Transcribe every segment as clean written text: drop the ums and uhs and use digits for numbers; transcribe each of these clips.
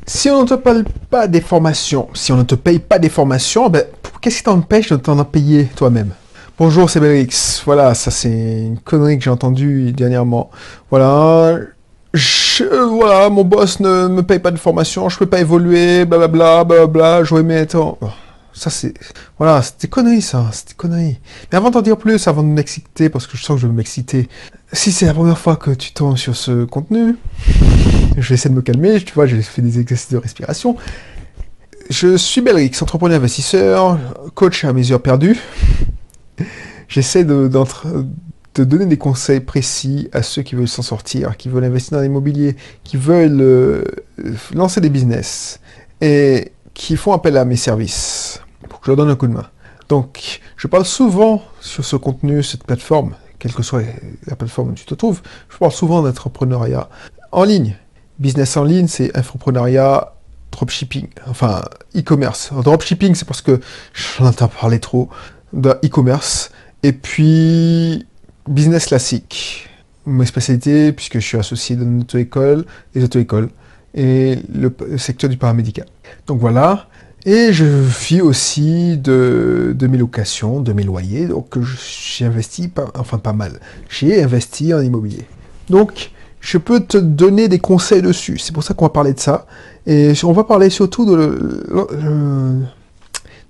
Si on ne te paye pas des formations, si on ne te paye pas des formations, ben, qu'est-ce qui t'empêche de t'en payer toi-même? Bonjour, c'est Belrix. Voilà, ça c'est une connerie que j'ai entendue dernièrement. Voilà, voilà, mon boss ne me paye pas de formation, je peux pas évoluer, blablabla, blablabla, j'aurais aimé être... Ça c'est... Voilà, c'était connerie ça, c'était connerie. Mais avant d'en dire plus, avant de m'exciter, parce que je sens que je vais m'exciter, si c'est la première fois que tu tombes sur ce contenu, je vais essayer de me calmer, tu vois, j'ai fait des exercices de respiration. Je suis Belrix, entrepreneur investisseur, coach à mes heures perdues. J'essaie de donner des conseils précis à ceux qui veulent s'en sortir, qui veulent investir dans l'immobilier, qui veulent lancer des business et qui font appel à mes services pour que je leur donne un coup de main. Donc, je parle souvent sur ce contenu, cette plateforme, quelle que soit la plateforme où tu te trouves, je parle souvent d'entrepreneuriat en ligne. Business en ligne, c'est infopreneuriat, dropshipping, enfin e-commerce. Dropshipping, c'est parce que j'en entends parler trop de e-commerce. Et puis, business classique. Mes spécialités, puisque je suis associé dans une auto-école, les auto-écoles, et le secteur du paramédical. Donc voilà. Et je vis aussi de mes locations, de mes loyers. Donc j'ai investi, pas mal. J'ai investi en immobilier. Donc, je peux te donner des conseils dessus. C'est pour ça qu'on va parler de ça. Et on va parler surtout de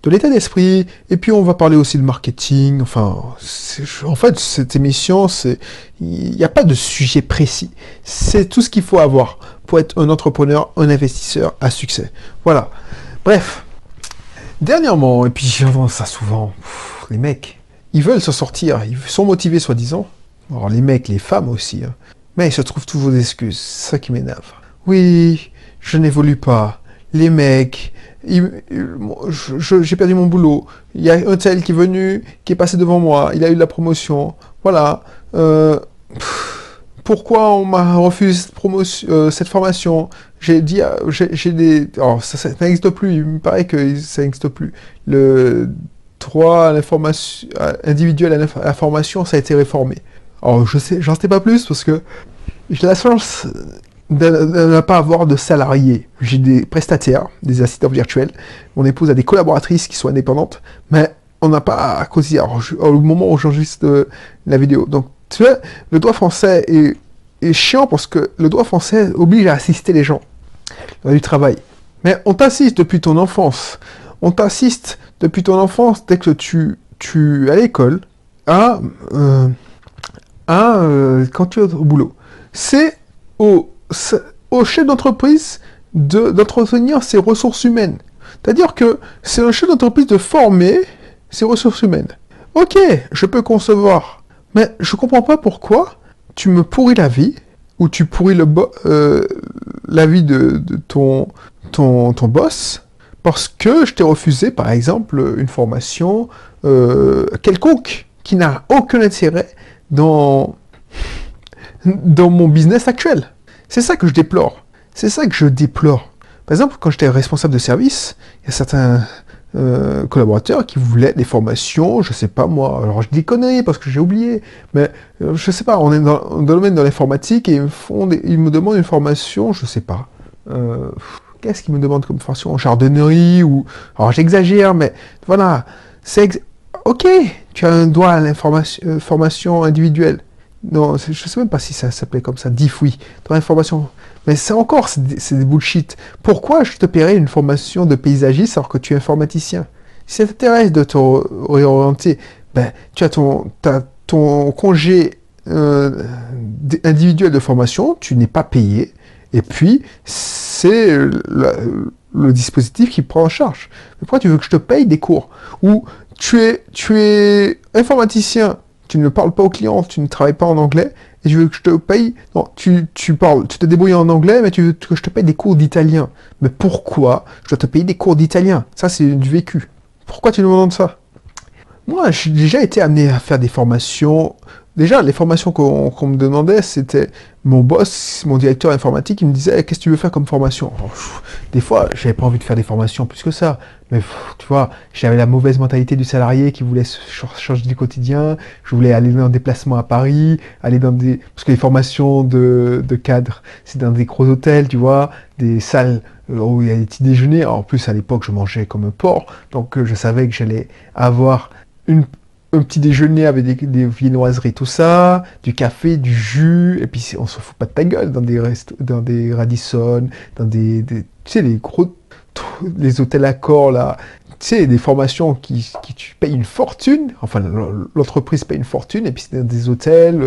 l'état d'esprit, et puis on va parler aussi de marketing. Enfin, en fait, cette émission, il n'y a pas de sujet précis. C'est tout ce qu'il faut avoir pour être un entrepreneur, un investisseur à succès. Voilà. Bref. Dernièrement, et puis j'entends ça souvent, les mecs, ils veulent se sortir, ils sont motivés soi-disant. Alors les mecs, les femmes aussi, hein. Mais ils se trouvent toujours des excuses, c'est ça qui m'énerve. Oui, je n'évolue pas. Les mecs, j'ai perdu mon boulot. Il y a un tel qui est venu, qui est passé devant moi. Il a eu de la promotion. Voilà. Pourquoi on m'a refusé cette formation? J'ai dit, j'ai des... Alors, ça n'existe plus. Il me paraît que ça n'existe plus. Le droit à l'information individuel à la formation, ça a été réformé. Alors, j'en sais pas plus parce que j'ai la chance de ne pas avoir de salariés. J'ai des prestataires, des assistants virtuels. Mon épouse a des collaboratrices qui sont indépendantes, mais on n'a pas à causer au moment où j'enregistre la vidéo. Donc, tu vois, le droit français est chiant parce que le droit français oblige à assister les gens dans du travail. Mais on t'assiste depuis ton enfance. On t'assiste depuis ton enfance dès que tu es à l'école quand tu es au boulot. C'est au chef d'entreprise d'entretenir ses ressources humaines. C'est-à-dire que c'est un chef d'entreprise de former ses ressources humaines. Ok, je peux concevoir, mais je comprends pas pourquoi tu me pourris la vie, ou tu pourris la vie de ton boss, parce que je t'ai refusé, par exemple, une formation quelconque, qui n'a aucun intérêt dans mon business actuel. C'est ça que je déplore. C'est ça que je déplore. Par exemple, quand j'étais responsable de service, il y a certains collaborateurs qui voulaient des formations, je sais pas moi, alors je dis conneries parce que j'ai oublié, mais je sais pas, on est dans le domaine de l'informatique et ils me demandent une formation, je sais pas. Qu'est-ce qu'ils me demandent comme formation? En jardinnerie ou... Alors j'exagère, mais voilà. Ok, tu as un droit à l'information, formation individuelle. Non, je sais même pas si ça s'appelait comme ça, DIF, oui, dans l'information. Mais c'est des bullshit. Pourquoi je te paierais une formation de paysagiste alors que tu es informaticien? Si ça t'intéresse de te réorienter, ben, tu as ton congé individuel de formation, tu n'es pas payé, et puis c'est le dispositif qui prend en charge. Mais pourquoi tu veux que je te paye des cours? Ou tu es informaticien, tu ne parles pas aux clients, tu ne travailles pas en anglais, et tu veux que je te paye... Non, tu te débrouilles en anglais, mais tu veux que je te paye des cours d'italien. Mais pourquoi je dois te payer des cours d'italien? Ça, c'est du vécu. Pourquoi tu nous demandes ça? Moi, j'ai déjà été amené à faire des formations déjà, les formations qu'on me demandait, c'était mon boss, mon directeur informatique, il me disait, qu'est-ce que tu veux faire comme formation? Alors, des fois, j'avais pas envie de faire des formations plus que ça. Mais tu vois, j'avais la mauvaise mentalité du salarié qui voulait changer du quotidien. Je voulais aller dans des déplacements à Paris, aller dans des... Parce que les formations de cadre, c'est dans des gros hôtels, tu vois, des salles où il y a des petits déjeuners. En plus, à l'époque, je mangeais comme un porc. Donc, je savais que j'allais avoir une un petit déjeuner avec des viennoiseries, tout ça, du café, du jus, et puis on se fout pas de ta gueule dans des Radisson, dans tu sais, les gros, les hôtels Accor, là, tu sais, des formations qui tu payes une fortune, enfin, l'entreprise paye une fortune, et puis c'est dans des hôtels,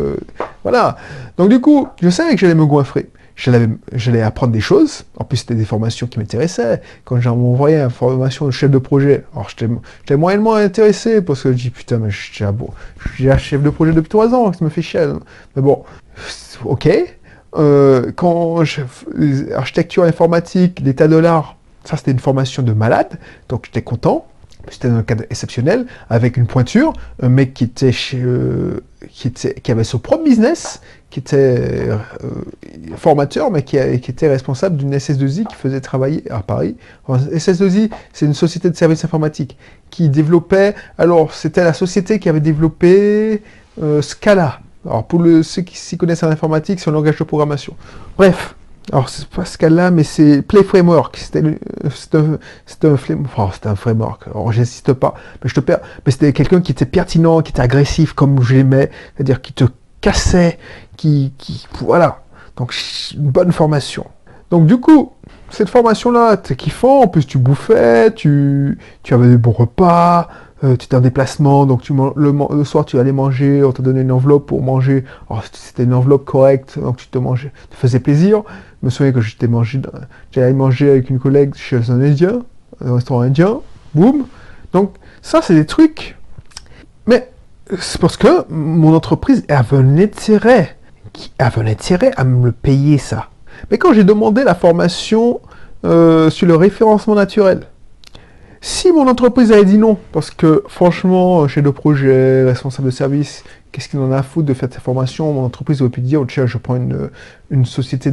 voilà. Donc du coup, je savais que j'allais me goinfrer. J'allais apprendre des choses. En plus, c'était des formations qui m'intéressaient. Quand j'ai envoyé une formation de chef de projet, alors j'étais moyennement intéressé parce que je dis putain, mais je suis déjà chef de projet depuis 3 ans, ça me fait chier. Mais bon, ok. Architecture informatique, l'état de l'art, ça c'était une formation de malade, donc j'étais content. C'était un cadre exceptionnel, avec une pointure, un mec qui avait son propre business, qui était formateur, mais qui était responsable d'une SS2I qui faisait travailler à Paris. Alors, SS2I, c'est une société de services informatiques qui développait... Alors, c'était la société qui avait développé Scala. Alors, pour ceux qui s'y connaissent en informatique, c'est un langage de programmation. Bref. Alors, c'est pas Scala, mais c'est Play Framework. C'était un framework. Alors, j'insiste pas, mais je te perds. Mais c'était quelqu'un qui était pertinent, qui était agressif, comme j'aimais. C'est-à-dire qui te cassait, voilà. Donc, une bonne formation. Donc, du coup, cette formation-là, t'es kiffant. En plus, tu bouffais, tu avais des bons repas. Tu étais en déplacement, donc le soir tu allais manger, on te donnait une enveloppe pour manger. Alors, c'était une enveloppe correcte, donc tu te faisais plaisir. Je me souviens que j'allais manger avec une collègue chez un Indien, un restaurant indien, boum. Donc ça c'est des trucs. Mais c'est parce que mon entreprise avait un intérêt à me le payer ça. Mais quand j'ai demandé la formation sur le référencement naturel, si mon entreprise avait dit non, parce que franchement, chef de projet, responsable de service, qu'est-ce qu'il en a à foutre de faire cette formation? Mon entreprise aurait pu dire, tiens, je prends une société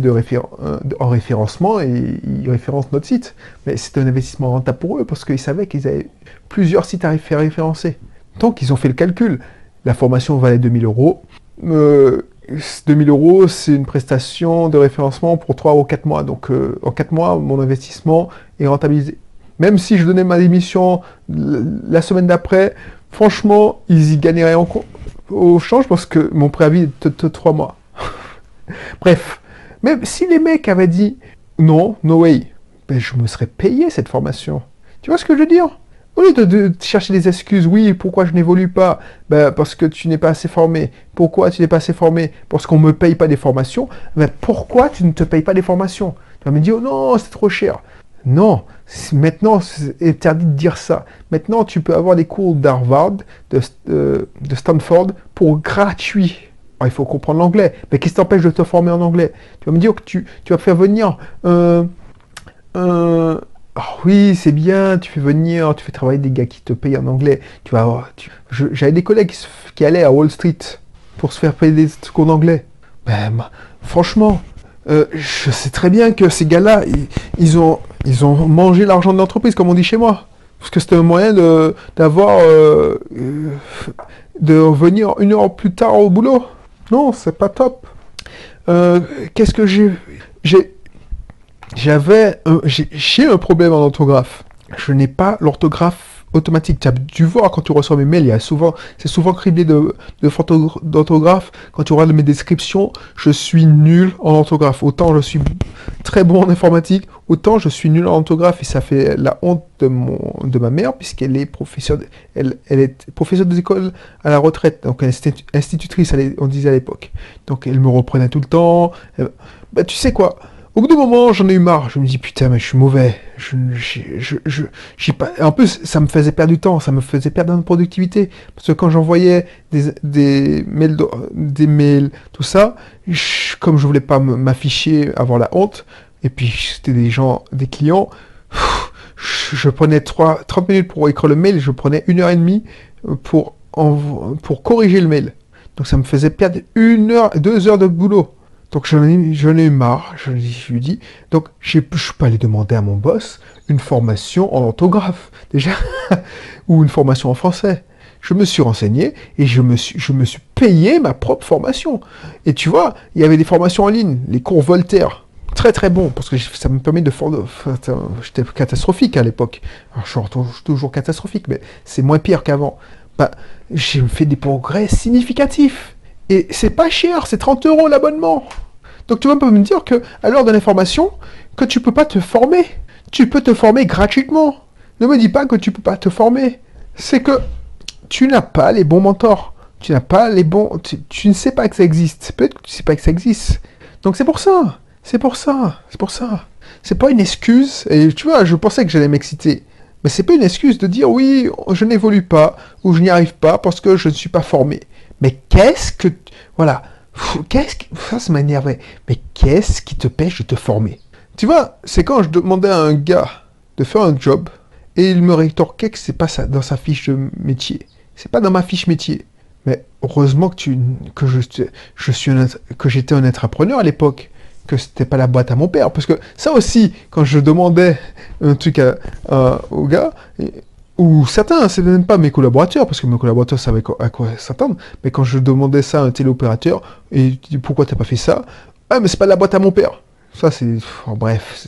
en référencement et ils référencent notre site. Mais c'est un investissement rentable pour eux, parce qu'ils savaient qu'ils avaient plusieurs sites à faire référencer. Donc, ils ont fait le calcul. La formation valait 2000 euros. 2000 euros, c'est une prestation de référencement pour 3 ou 4 mois. Donc, en 4 mois, mon investissement est rentabilisé. Même si je donnais ma démission la semaine d'après, franchement, ils y gagneraient au change parce que mon préavis est de 3 mois. Bref, même si les mecs avaient dit non, no way, ben je me serais payé cette formation. Tu vois ce que je veux dire? Au lieu de chercher des excuses, oui, pourquoi je n'évolue pas? Ben, parce que tu n'es pas assez formé. Pourquoi tu n'es pas assez formé? Parce qu'on ne me paye pas des formations. Ben, pourquoi tu ne te payes pas des formations? Tu vas me dire, oh non, c'est trop cher. Non, maintenant, c'est interdit de dire ça. Maintenant, tu peux avoir des cours d'Harvard, de Stanford, pour gratuit. Alors, il faut comprendre l'anglais. Mais qu'est-ce qui t'empêche de te former en anglais? Tu vas me dire que tu vas faire venir oh oui, c'est bien, tu fais travailler des gars qui te payent en anglais. J'avais des collègues qui allaient à Wall Street pour se faire payer des cours d'anglais. Ben, franchement, je sais très bien que ces gars-là, ils ont mangé l'argent de l'entreprise, comme on dit chez moi. Parce que c'était un moyen de revenir 1 heure plus tard au boulot. Non, c'est pas top. Qu'est-ce que j'ai un problème en orthographe. Je n'ai pas l'orthographe automatique. Tu as dû voir quand tu reçois mes mails, c'est souvent criblé de fautes d'orthographe. Quand tu regardes mes descriptions, je suis nul en orthographe. Autant je suis très bon en informatique, autant je suis nul en orthographe et ça fait la honte de ma mère puisqu'elle est professeure, elle est professeure d'école à la retraite, donc elle est institutrice, on disait à l'époque. Donc elle me reprenait tout le temps. Bah, tu sais quoi? Au bout d'un moment, j'en ai eu marre. Je me dis, putain, mais je suis mauvais. J'ai pas... En plus, ça me faisait perdre du temps. Ça me faisait perdre en productivité. Parce que quand j'envoyais des mails, tout ça, comme je voulais pas m'afficher, avoir la honte, et puis c'était des clients, je prenais 30 minutes pour écrire le mail, je prenais 1 heure et demie pour corriger le mail. Donc ça me faisait perdre 1 heure, 2 heures de boulot. Donc j'en ai eu marre, je lui dis, donc je peux aller demander à mon boss une formation en orthographe, déjà, ou une formation en français. Je me suis renseigné et je me suis payé ma propre formation. Et tu vois, il y avait des formations en ligne, les cours Voltaire, très très bons, parce que ça me permet de faire... J'étais catastrophique à l'époque. Alors, je suis toujours catastrophique, mais c'est moins pire qu'avant. Bah, j'ai fait des progrès significatifs. Et c'est pas cher, c'est 30 € l'abonnement. Donc tu vas pas me dire que, à l'heure de l'information, que tu peux pas te former. Tu peux te former gratuitement. Ne me dis pas que tu peux pas te former. C'est que tu n'as pas les bons mentors. Tu n'as pas les bons... Tu ne sais pas que ça existe. Peut-être que tu sais pas que ça existe. Donc c'est pour ça. C'est pour ça. C'est pour ça. C'est pas une excuse. Et tu vois, je pensais que j'allais m'exciter. Mais c'est pas une excuse de dire oui, je n'évolue pas ou je n'y arrive pas parce que je ne suis pas formé. Mais qu'est-ce que... Voilà. Ça m'énervait. Mais qu'est-ce qui te pêche de te former? Tu vois, c'est quand je demandais à un gars de faire un job et il me rétorquait que c'est pas ça dans sa fiche de métier. C'est pas dans ma fiche métier. Mais heureusement que j'étais un entrepreneur à l'époque, que c'était pas la boîte à mon père. Parce que ça aussi, quand je demandais un truc au gars, ou certains, c'est même pas mes collaborateurs, parce que mes collaborateurs savaient à quoi s'attendre, mais quand je demandais ça à un téléopérateur, et il dit pourquoi t'as pas fait ça? Ah, mais c'est pas la boîte à mon père. Ça, c'est... Enfin, bref.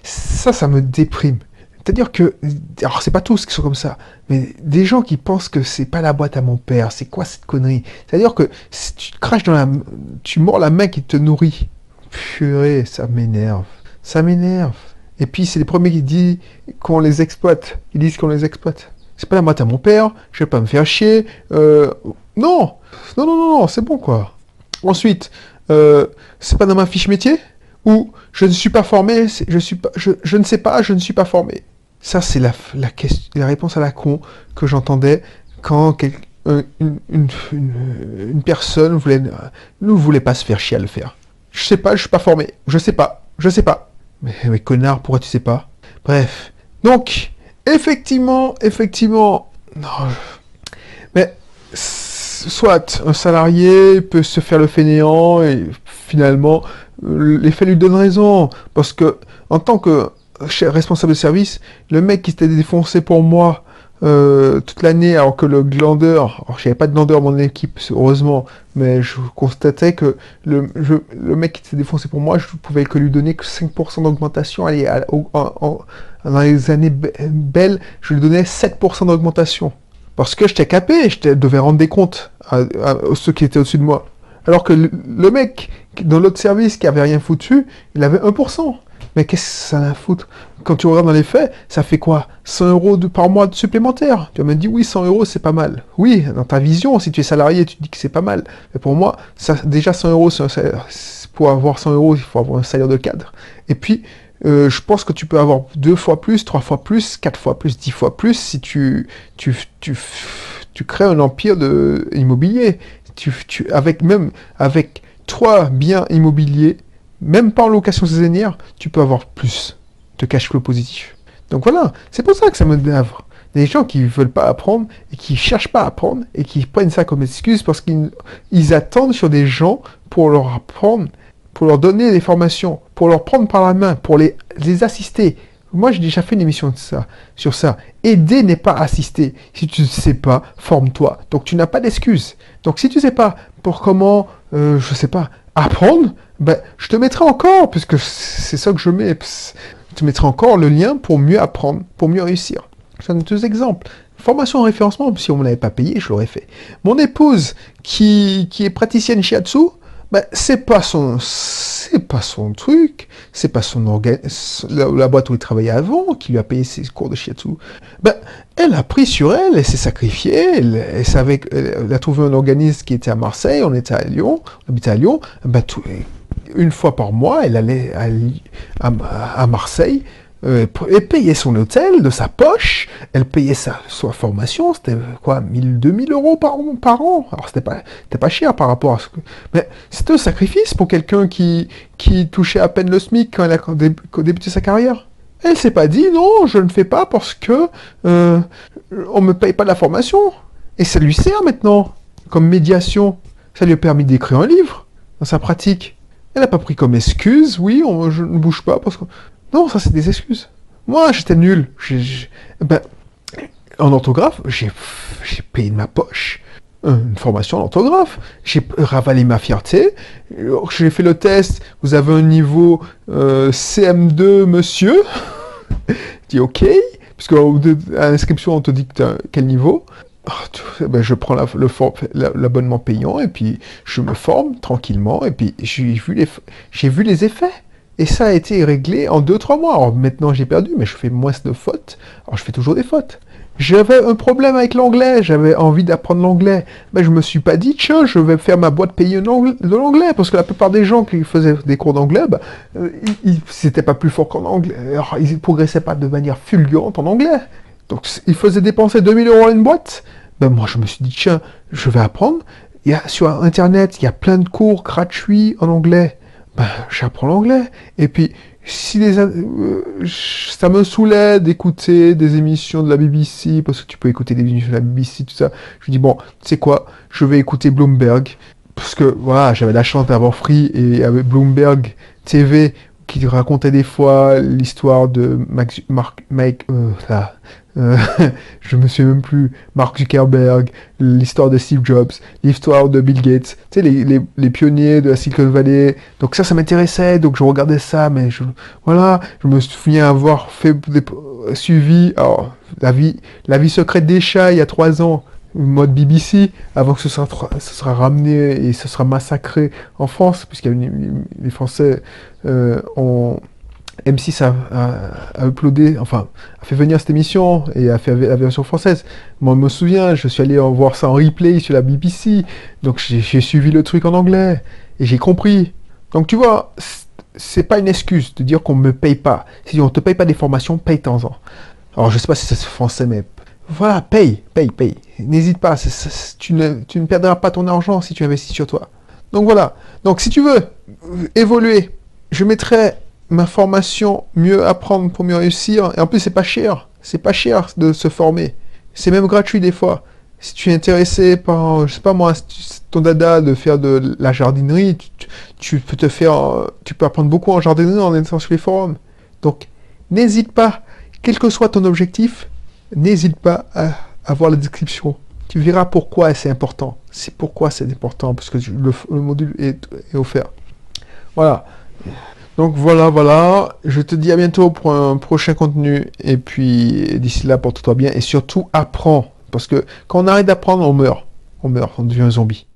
Ça me déprime. C'est-à-dire que... Alors, c'est pas tous qui sont comme ça, mais des gens qui pensent que c'est pas la boîte à mon père, c'est quoi cette connerie? C'est-à-dire que si tu craches dans la... Tu mords la main qui te nourrit. Purée, ça m'énerve. Ça m'énerve. Et puis, c'est les premiers qui disent qu'on les exploite. Ils disent qu'on les exploite. C'est pas la boîte à mon père, je vais pas me faire chier. Non, c'est bon, quoi. Ensuite, c'est pas dans ma fiche métier, ou je ne suis pas formé, je ne sais pas, je ne suis pas formé. Ça, c'est la réponse à la con que j'entendais quand une personne ne voulait pas se faire chier à le faire. Je sais pas, je suis pas formé. Je sais pas. Mais connard, pourquoi tu sais pas? Bref. Donc, effectivement, non, mais soit un salarié peut se faire le fainéant et finalement les faits lui donnent raison, parce que en tant que responsable de service, le mec qui s'était défoncé pour moi toute l'année, alors que le glandeur, alors j'avais pas de glandeur dans mon équipe, heureusement, mais je constatais que le mec qui s'était défoncé pour moi, je pouvais que lui donner que 5% d'augmentation. Allez, dans les années belles, je lui donnais 7% d'augmentation. Parce que j'étais capé, je devais rendre des comptes à ceux qui étaient au-dessus de moi. Alors que le mec dans l'autre service qui avait rien foutu, il avait 1%. Mais qu'est-ce que ça a à foutre? Quand tu regardes dans les faits, ça fait quoi? 100 € par mois de supplémentaire. Tu vas me dire, oui, 100 € c'est pas mal. Oui, dans ta vision, si tu es salarié, tu te dis que c'est pas mal. Mais pour moi, déjà 100 €, c'est un salaire. Pour avoir 100 €, il faut avoir un salaire de cadre. Et puis, je pense que tu peux avoir 2 fois plus, 3 fois plus, 4 fois plus, 10 fois plus si tu crées un empire immobilier. Avec 3 biens immobiliers, même pas en location saisonnière, tu peux avoir plus de cash flow positif. Donc voilà, c'est pour ça que ça me dénavre. Des gens qui veulent pas apprendre et qui cherchent pas à apprendre et qui prennent ça comme excuse parce qu'ils attendent sur des gens pour leur apprendre, pour leur donner des formations, pour leur prendre par la main, pour les assister. Moi, j'ai déjà fait une émission sur ça. Aider n'est pas assister. Si tu ne sais pas, forme-toi. Donc, tu n'as pas d'excuse. Donc, si tu ne sais pas pour comment, je sais pas, apprendre, ben, je te mettrai encore, puisque c'est ça que je mets, je te mettrai encore le lien pour mieux apprendre, pour mieux réussir. Je donne 2 exemples. Formation en référencement, si on ne me l'avait pas payé, je l'aurais fait. Mon épouse, qui est praticienne shiatsu, ben, c'est pas son truc, c'est pas la boîte où il travaillait avant qui lui a payé ses cours de shiatsu. Ben, elle a pris sur elle, elle s'est sacrifiée, elle a trouvé un organisme qui était à Marseille, on était à Lyon, on habitait à Lyon, ben, une fois par mois, elle allait à Marseille, elle payait son hôtel de sa poche, elle payait sa formation, c'était quoi, 1000-2000 € par an. Alors c'était pas cher par rapport à ce que... Mais c'était un sacrifice pour quelqu'un qui touchait à peine le SMIC quand elle a débuté sa carrière. Elle s'est pas dit, non, je ne fais pas parce que on me paye pas de la formation. Et ça lui sert maintenant. comme médiation. Ça lui a permis d'écrire un livre dans sa pratique. Elle n'a pas pris comme excuse, oui, je ne bouge pas parce que... Non, ça c'est des excuses. Moi, j'étais nul. Ben, en orthographe, j'ai payé de ma poche une formation en orthographe. J'ai ravalé ma fierté. J'ai fait le test. Vous avez un niveau CM2, monsieur. Je dis OK. Parce qu'à l'inscription, on te dit que quel niveau. Ben, je prends l'abonnement payant et puis je me forme tranquillement et puis j'ai vu les effets. Et ça a été réglé en 2-3 mois. Alors maintenant j'ai perdu, mais je fais moins de fautes. Alors je fais toujours des fautes. J'avais un problème avec l'anglais, j'avais envie d'apprendre l'anglais. Mais je me suis pas dit, tiens, je vais faire ma boîte payée de l'anglais. Parce que la plupart des gens qui faisaient des cours d'anglais, ils n'étaient pas plus forts qu'en anglais. Alors, ils ne progressaient pas de manière fulgurante en anglais. Donc ils faisaient dépenser 2000 € à une boîte. Ben moi je me suis dit, tiens, je vais apprendre. Sur Internet, il y a plein de cours gratuits en anglais. Ben j'apprends l'anglais. Et puis, si ça me saoulait d'écouter des émissions de la BBC, parce que tu peux écouter des émissions de la BBC, tout ça, je me dis, bon, tu sais quoi, je vais écouter Bloomberg. Parce que, voilà, j'avais la chance d'avoir Free et avec Bloomberg TV, qui racontait des fois l'histoire de je me souviens même plus, Mark Zuckerberg, l'histoire de Steve Jobs, l'histoire de Bill Gates, tu sais, les pionniers de la Silicon Valley. Donc ça m'intéressait, donc je regardais ça, mais je me souviens avoir suivi, alors, la vie secrète des chats il y a 3 ans, mode BBC, avant que ce sera ramené et ce sera massacré en France, puisqu'il y a les Français ont... M6 a uploadé, enfin, a fait venir cette émission et a fait la version française. Moi, je me souviens, je suis allé voir ça en replay sur la BBC, donc j'ai suivi le truc en anglais et j'ai compris. Donc tu vois, c'est pas une excuse de dire qu'on me paye pas. Si on te paye pas des formations, paye de temps en temps. Alors je sais pas si c'est français, mais voilà, paye. N'hésite pas, tu ne perdras pas ton argent si tu investis sur toi. Donc voilà. Donc si tu veux évoluer, je mettrai ma formation mieux apprendre pour mieux réussir. Et en plus, c'est pas cher. C'est pas cher de se former. C'est même gratuit des fois. Si tu es intéressé par, je sais pas moi, ton dada de faire de la jardinerie, tu peux apprendre beaucoup en jardinerie en étant sur les forums. Donc, n'hésite pas, quel que soit ton objectif, n'hésite pas à voir la description. Tu verras pourquoi c'est important. C'est pourquoi c'est important, parce que le module est offert. Voilà. Donc voilà, je te dis à bientôt pour un prochain contenu, et puis d'ici là, porte-toi bien, et surtout apprends, parce que quand on arrête d'apprendre, on meurt, on devient un zombie.